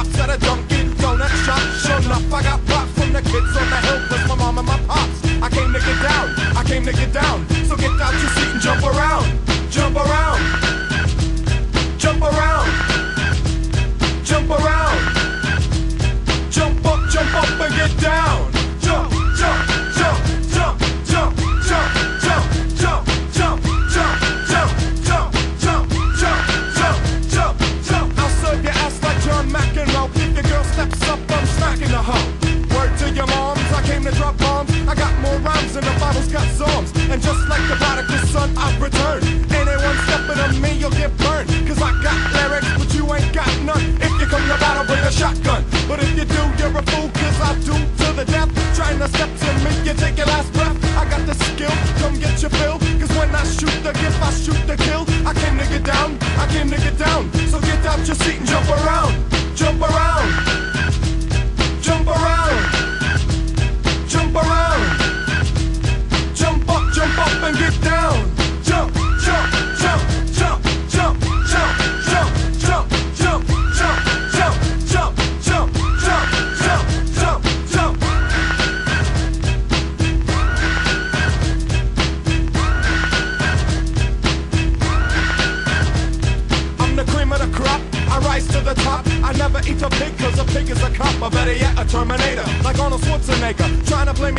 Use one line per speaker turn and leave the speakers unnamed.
cops at a Dunkin' Donut shop. Sure enough, I got props from the kids on the hill, plus my mom and my pops. I came to get down, I came to get down. So get out your seat and jump around, jump around, jump around, jump around, jump up and get down. Jump, jump, jump, jump, jump, jump, jump, jump, jump, jump, jump, jump, jump, jump, jump, jump, jump. I'll serve your ass like John McEnroe. If your girl steps up, I'm smacking the hoe. Word to your moms, I came to drop bombs. I got more rhymes than the Bible's got psalms. And just like the prodigal son, I've returned. Anyone stepping on me, you'll get burned. Cause I got lyrics, but you ain't got none. If you come to battle, bring a shotgun. But if you do, you're a fool, cause I do to the death. Trying to step to me, you take your last breath. I got the skill, come get your fill. Cause when I shoot the gift, I shoot the kill. I came to get down, I came to get down. So get out your seat and jump around, jump around, jump around, jump around, jump up and get down. Jump, jump, jump, jump, jump, jump, jump, jump, jump, jump, jump, jump, jump, jump, jump, jump, jump. I'm the cream of the crop, I rise to the top. I never eat a pig cause a pig is a cop, or better yet a Terminator. Like Arnold Schwarzenegger, trying to play me